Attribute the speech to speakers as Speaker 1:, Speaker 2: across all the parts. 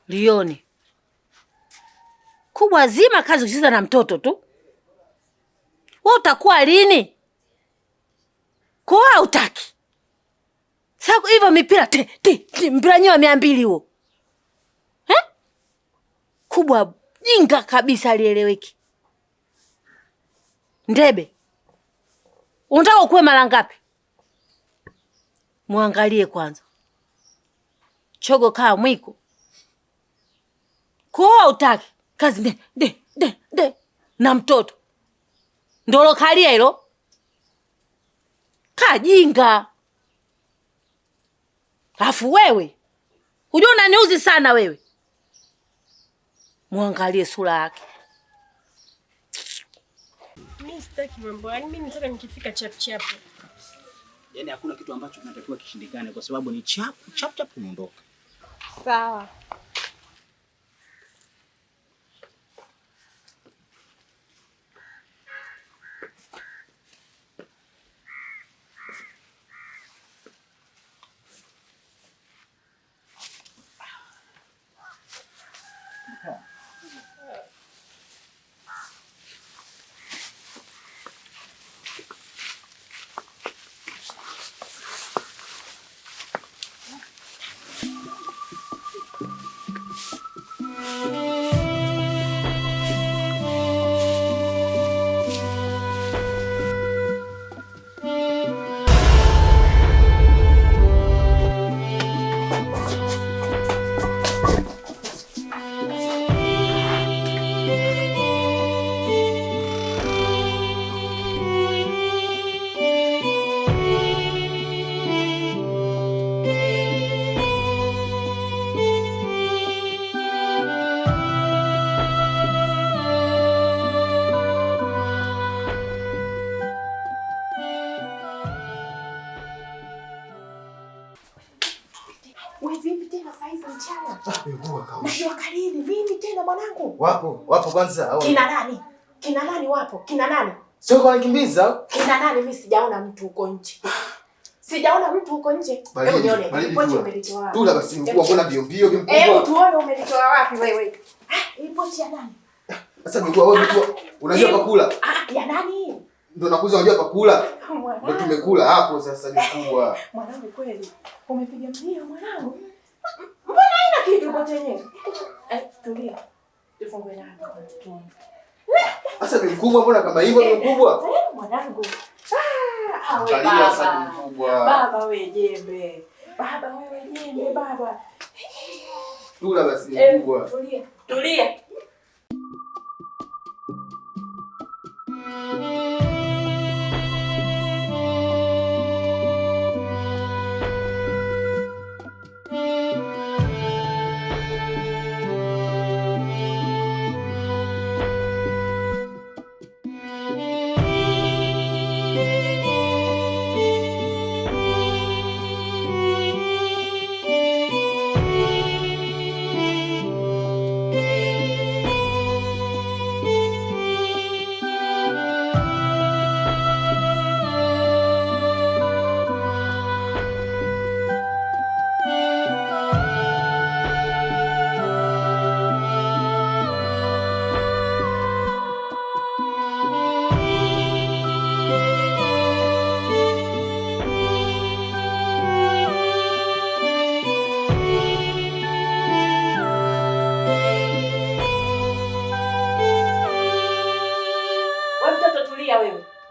Speaker 1: Lioni kubwa zima kazi kucheza na mtoto tu. Wewe utakuwa lini? Kwa utaki. Sasa hivyo mipira mpira nyewe 200 huo. Kubwa jinga kabisa alieleweki. Ndebe. Unataka ukue mara ngapi? Muangalie kwanza. Chogo kaa mwiko. Kuoa utaki. Kazi de. Na mtoto. Ndolo kalia hilo. Kajinga. Afu wewe. Unajua unaniuzi sana wewe. Muangalie sura yake.
Speaker 2: Mimi sitaki mambo. Yaani mimi nataka nikifika chap.
Speaker 3: Yaani hakuna kitu ambacho kinatakiwa kishindikane kwa sababu ni chap unaondoka.
Speaker 2: Sawa.
Speaker 4: Mimi tena mwanangu.
Speaker 5: Wapo kwanza.
Speaker 4: Kina nani wapo? Kina nani?
Speaker 5: Sio kwa nikimbiza.
Speaker 4: Kina nani? Mimi sijaona mtu huko nje. Hebu nione. Ripoti umelitoa wapi?
Speaker 5: Tula basi mkubwa, mbona bio mkubwa?
Speaker 4: Hebu tuone umelitoa wapi wewe? Ripoti ya nani?
Speaker 5: Sasa mkubwa wewe mtu unajua pakula?
Speaker 4: Ya nani?
Speaker 5: Ndio nakuza unajua pakula. Ndio tumekula hapo sasa mkubwa.
Speaker 4: Mwanangu kweli. Umepiga mbio mwanangu. Mbona haina kitu ripoti yenyewe? Tulia. Tufungue ndani tuone.
Speaker 5: Sasa mkubwa, mbona kama hivyo mkubwa?
Speaker 4: Mwanangu.
Speaker 5: Angalia sasa mkubwa.
Speaker 4: Baba wewe jembe. Baba.
Speaker 5: Tula basi mkubwa.
Speaker 4: Tulia.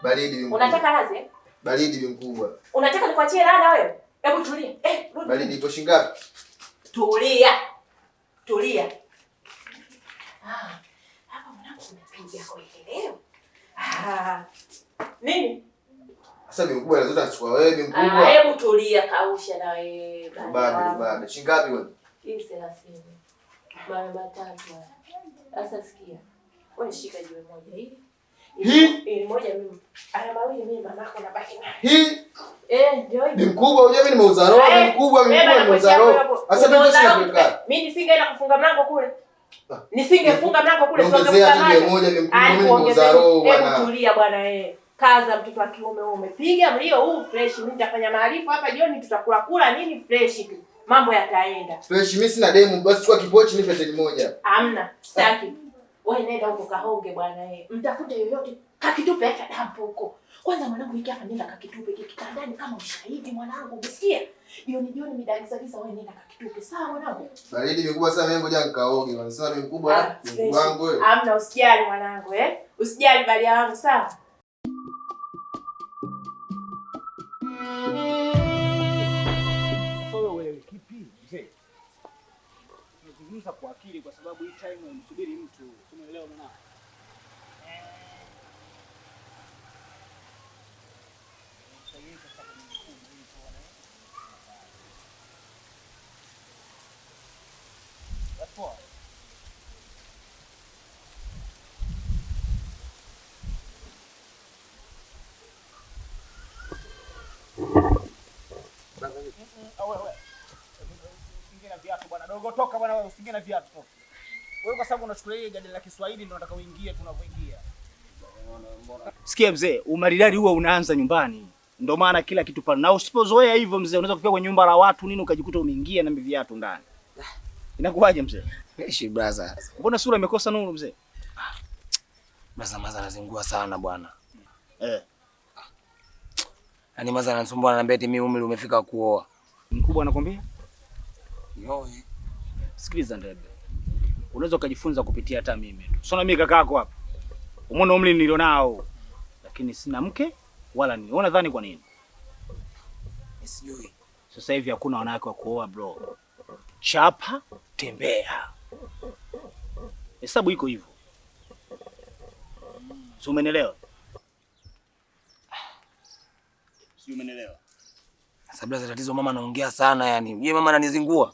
Speaker 5: Baridi mkubwa.
Speaker 4: Unataka lazi?
Speaker 5: Baridi mkubwa.
Speaker 4: Unataka nikuachie lada wewe? Hebu tulia.
Speaker 5: Baridi iko shingapi?
Speaker 4: Tulia. Hapa mwanangu umepiga kwa leo. Nini?
Speaker 5: Sasa mkubwa lazima achukue wewe mkubwa.
Speaker 4: Hebu tulia kausha na wewe.
Speaker 5: Bado. Shingapi wewe?
Speaker 4: Hii 30. Mara 3. Sasa sikia. Wewe shika jiwe moja hili. Hii moja mimi. Ana mawili mimi mamako na baki naye.
Speaker 5: Hii?
Speaker 4: Ndio hii.
Speaker 5: Ni mkubwa, unajua mimi nimeuza roho, mkubwa nimeuza roho. Sasa mimi sina.
Speaker 4: Mimi nisingeenda kufunga mlango kule. Nisingefunga mlango kule
Speaker 5: sio ongezea jiwe moja mimi nimeuza roho bwana.
Speaker 4: Hebu tulia bwana Kaza mtoto wa kiume wewe umepiga mlio huu fresh. Mimi nitafanya maarifa hapa jioni tutakula nini fresh tu. Mambo yataenda.
Speaker 5: Fresh mimi sina demu, basi chukua kipochi nipe teni moja.
Speaker 4: Hamna, sitaki. Wewe nenda huko kahonge bwana mtafute yoyote kakitupe hata dampo huko. Kwanza mwanangu hiki hapa nenda kakitupe kitandani kama ushahidi mwanangu umesikia? Jioni midaliza wewe nenda kakitupe sawa mwanangu?
Speaker 5: Baridi mikubwa sana mimi ngoja nikaoge bwana. Sasa ni mkubwa wangu wewe.
Speaker 4: Hamna usijali mwanangu Usijali bali wangu sawa?
Speaker 3: Nazungumza kwa akili kwa sababu hii time unamsubiri mtu. Umeelewa mwana? Dogo toka bwana wewe usingie na viatu toka. Wewe kwa sababu unachukulia ile gari la Kiswahili ndio unataka uingie tunavyoingia. Sikia mzee, umaridadi huwa unaanza nyumbani. Ndio maana kila kitu pale. Na usipozoea hivyo mzee unaweza kufika kwenye nyumba la watu nini ukajikuta umeingia na viatu ndani. Inakuwaje mzee?
Speaker 6: Fresh brother.
Speaker 3: Mbona sura imekosa nuru mzee?
Speaker 6: Brother maza anazingua sana bwana. Yaani maza ananisumbua ananiambia eti mimi umri umefika kuoa.
Speaker 3: Mkubwa anakwambia?
Speaker 6: Yoe.
Speaker 3: Sikiliza ndebe. Unaweza kujifunza kupitia hata mimi tu. Sio na mimi kakako hapa. Umeona umri nilionao. Lakini sina mke wala nini. Wewe unadhani kwa nini?
Speaker 6: Sijui.
Speaker 3: Sasa hivi hakuna wanawake wa kuoa bro. Chapa, tembea. Hesabu iko hivyo. Si umeelewa? Si umeelewa?
Speaker 6: Sasa brother tatizo mama anaongea sana yani. Yeye mama ananizingua.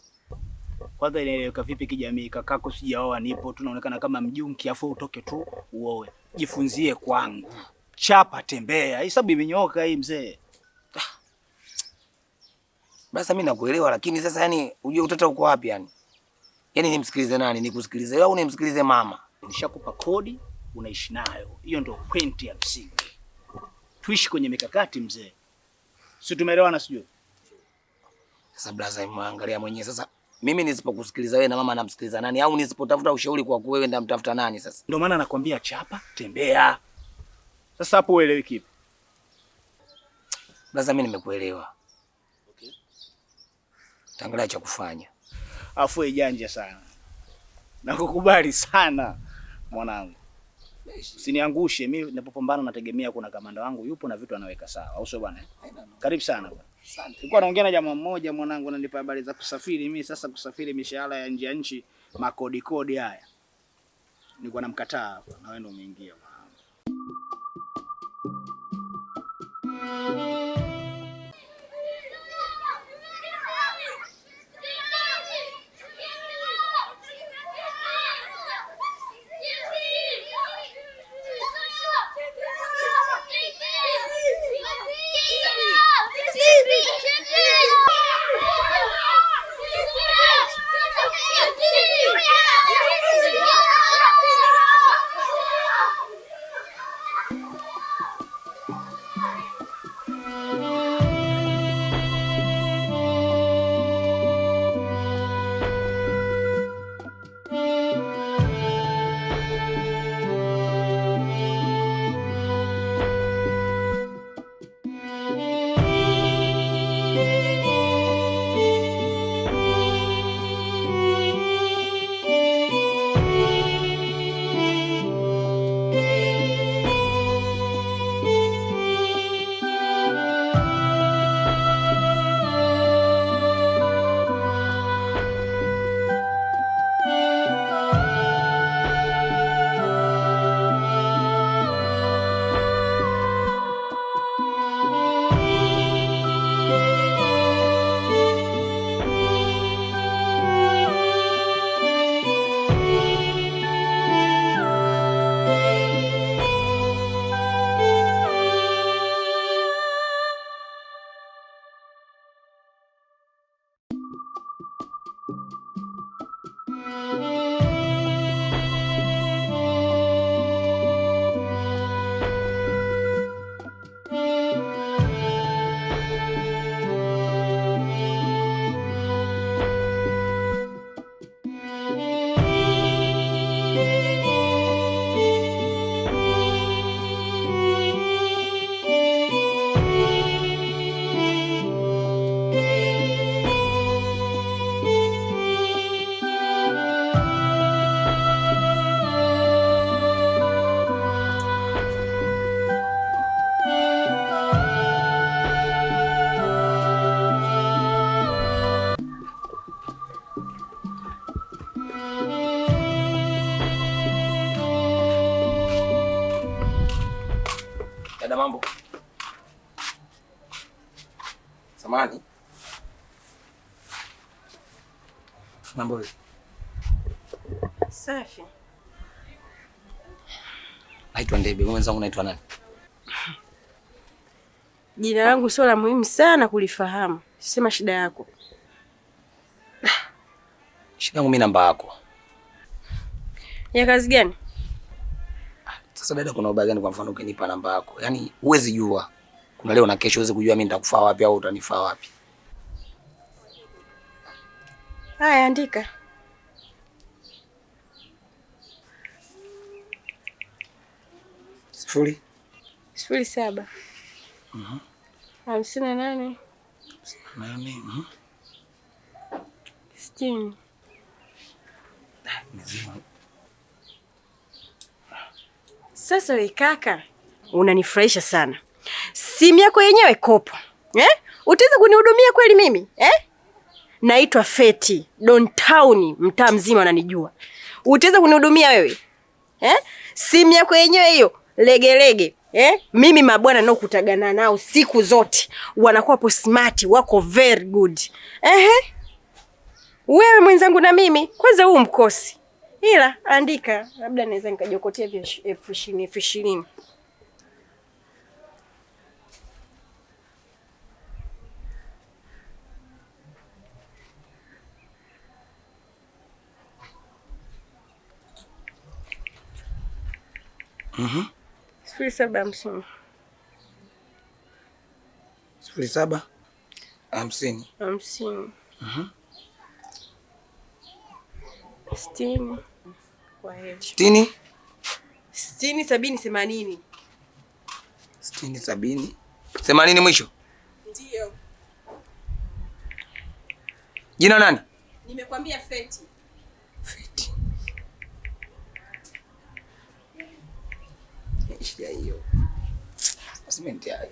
Speaker 3: Kwanza inaeleweka vipi kijamii? Kakako sijaoa nipo tunaonekana kama mjunki afu utoke tu uoe. Jifunzie kwangu. Chapa tembea. Hesabu imenyooka hii mzee.
Speaker 6: Basi mimi nakuelewa lakini sasa yani ujue utata uko wapi yani? Yaani nimsikilize nani? Nikusikilize wewe au nimsikilize mama?
Speaker 3: Nishakupa kodi unaishi nayo. Hiyo ndio point ya msingi. Tuishi kwenye mikakati mzee. Si tumeelewana sijui?
Speaker 6: Sasa brother muangalia mwenyewe sasa. Mimi nisipokusikiliza wewe na mama namsikiliza nani au nisipotafuta ushauri kwa wewe ndamtafuta nani sasa?
Speaker 3: Ndio maana nakwambia chapa, tembea. Sasa hapo uelewi kipi?
Speaker 6: Brother mimi nimekuelewa. Okay. Tangalia cha kufanya.
Speaker 3: Afu ijanja sana. Nakukubali sana mwanangu. Usiniangushe mimi ninapopambana nategemea kuna kamanda wangu yupo na vitu anaweka sawa. Au sio bwana? Karibu sana bwana. Asante. Nilikuwa naongea na jamaa mmoja mwanangu ananipa habari za kusafiri. Mimi sasa kusafiri mishahara ya nje ya nchi makodi haya. Nilikuwa namkataa hapa na wewe ndio umeingia mwanangu.
Speaker 6: Samani. Mambo.
Speaker 2: Safi.
Speaker 6: Naitwa Ndebe. Mwenzangu naitwa nani?
Speaker 2: Jina langu sio la muhimu sana kulifahamu. Sema shida yako.
Speaker 6: Shida yangu mimi namba yako.
Speaker 2: Ya kazi gani?
Speaker 6: Sasa dada, kuna ubaya gani kwa mfano ukinipa namba yako? Yaani huwezi jua. Kuna leo na kesho huwezi kujua mimi nitakufaa wapi au utanifaa wapi.
Speaker 2: Haya, andika.
Speaker 6: Sifuri.
Speaker 2: 07. 58.
Speaker 6: 8.
Speaker 2: 60.
Speaker 6: Mzima.
Speaker 2: Sasa wewe kaka, unanifurahisha sana. Simu yako yenyewe kopo. Utaweza kunihudumia kweli mimi? Naitwa Feti, downtown, mtaa mzima unanijua. Utaweza kunihudumia wewe? Simu yako yenyewe hiyo, legelege. Mimi mabwana nao kutagana nao siku zote. Wanakuwa hapo smart, wako very good. Wewe mwenzangu na mimi, kwanza huu mkosi. Ila andika, labda naweza nikajokotea vya 20,000.
Speaker 6: Mhm.
Speaker 2: 0750.
Speaker 6: 0750.
Speaker 2: 50.
Speaker 6: Mhm.
Speaker 2: 60. Kwa heri.
Speaker 6: 60.
Speaker 2: 60, 70, 80.
Speaker 6: 60, 70. 80 mwisho.
Speaker 2: Ndio.
Speaker 6: Jina nani?
Speaker 2: Nimekwambia Feti.
Speaker 6: Feti. Shida hiyo. Asimenti hayo.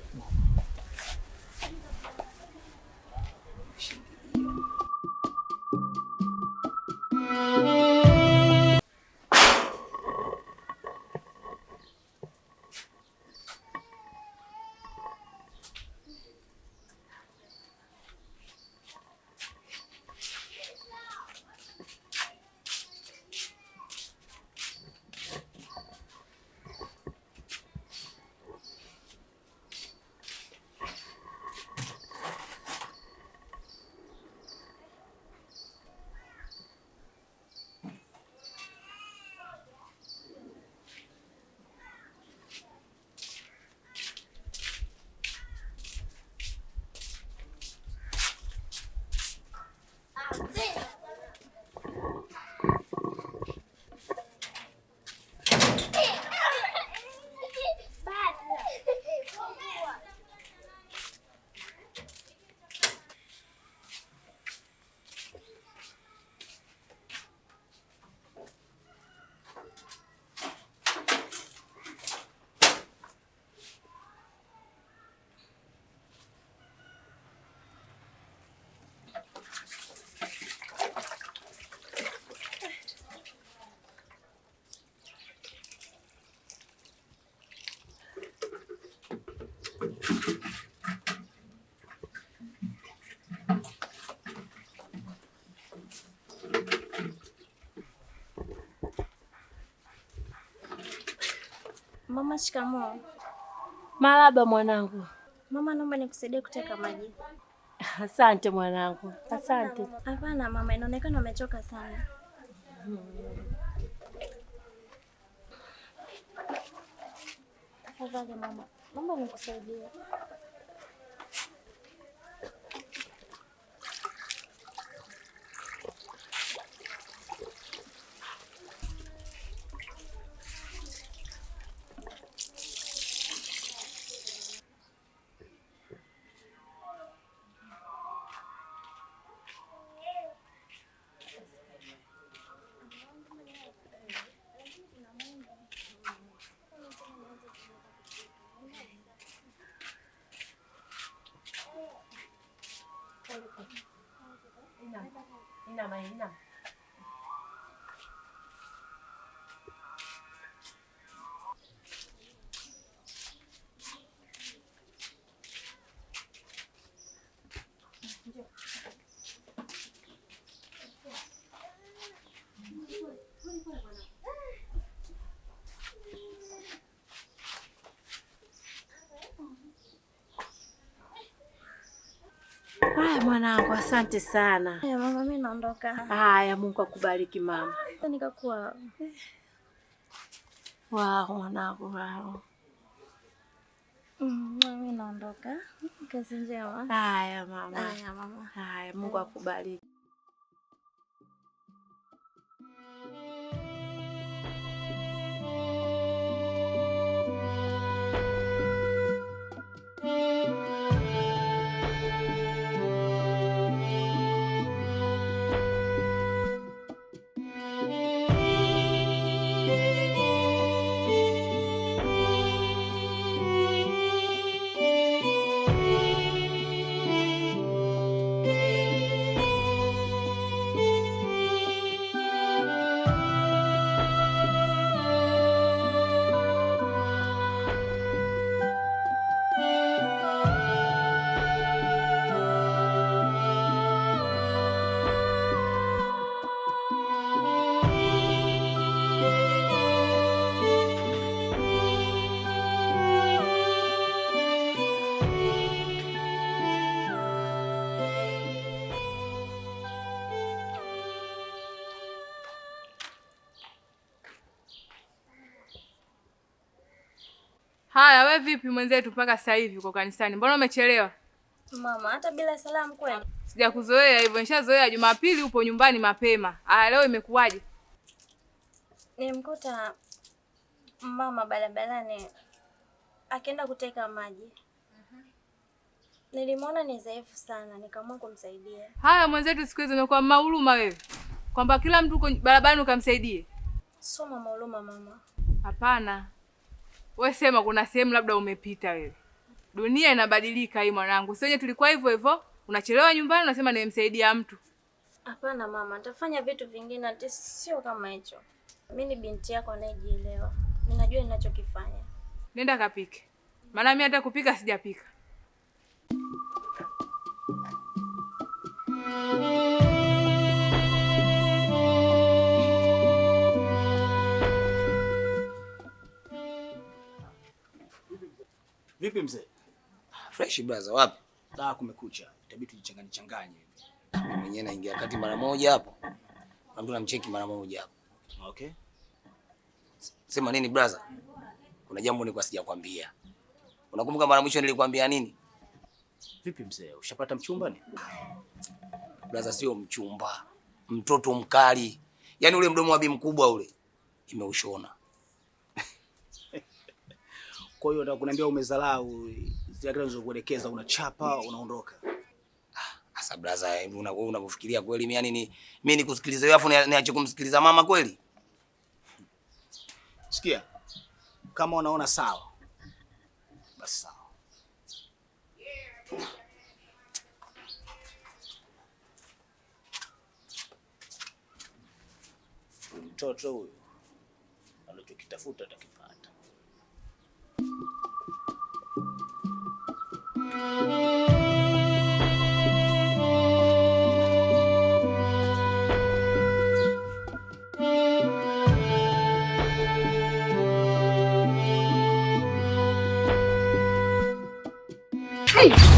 Speaker 7: Mama, shikamoo.
Speaker 1: Marahaba mwanangu.
Speaker 7: Mama, naomba nikusaidie kuteka maji.
Speaker 1: Asante mwanangu. Asante.
Speaker 7: Hapana mama, inaonekana umechoka sana. Tafadhali mama, naomba nikusaidie.
Speaker 1: Inama. Haya mwanangu, asante sana.
Speaker 7: Haya mama, mimi naondoka.
Speaker 1: Haya, Mungu akubariki mama.
Speaker 7: Nikakuwa.
Speaker 1: Wao mwanangu wao.
Speaker 7: Mimi naondoka. Kazi njema.
Speaker 1: Haya mama.
Speaker 7: Haya mama.
Speaker 1: Haya, Mungu akubariki.
Speaker 8: Haya, we vipi mwenzetu mpaka sasa hivi uko kanisani? Mbona umechelewa?
Speaker 7: Mama, hata bila salamu kweli?
Speaker 8: Sijakuzoea hivyo, nishazoea Jumapili upo nyumbani mapema. Aya, leo imekuwaje?
Speaker 7: Nilimkuta mama barabarani akienda kuteka maji. Nilimwona ni dhaifu sana, nikaamua kumsaidia.
Speaker 8: Haya mwenzetu, siku hizo umekuwa mahuruma wewe, kwamba kila mtu uko barabarani ukamsaidie.
Speaker 7: Sio mama huruma mama.
Speaker 8: Hapana, wewe sema kuna sehemu labda umepita wewe. Dunia inabadilika hii mwanangu. Sio wenyewe tulikuwa hivyo hivyo, unachelewa nyumbani unasema nimemsaidia mtu.
Speaker 7: Hapana mama, nitafanya vitu vingine hata sio kama hicho. Mimi ni binti yako anayejielewa. Ninajua ninachokifanya.
Speaker 8: Nenda kapike. Maana mimi hata kupika sijapika.
Speaker 3: Vipi mzee?
Speaker 6: Fresh brother, wapi?
Speaker 3: Kumekucha. Itabidi tujichanganye changanye hivi.
Speaker 6: Mimi mwenyewe naingia kati mara moja hapo. Na mtu namcheki mara moja hapo.
Speaker 3: Okay.
Speaker 6: Sema nini brother? Kuna jambo nilikuwa sijakwambia. Unakumbuka mara mwisho nilikwambia nini?
Speaker 3: Vipi mzee? Ushapata mchumba ni?
Speaker 6: Brother, sio mchumba. Mtoto mkali. Yaani ule mdomo wa bi mkubwa ule imeushona.
Speaker 3: Kwa hiyo nataka kuniambia umezalau zile kile nilizokuelekeza, unachapa unaondoka.
Speaker 6: Asa brother, wewe unavyofikiria kweli mimi yani mimi nikusikilize wewe afu niache kumsikiliza mama kweli?
Speaker 3: Sikia. Kama unaona sawa. Basi sawa. Mtoto huyu anachokitafuta atakipata.
Speaker 1: Hey!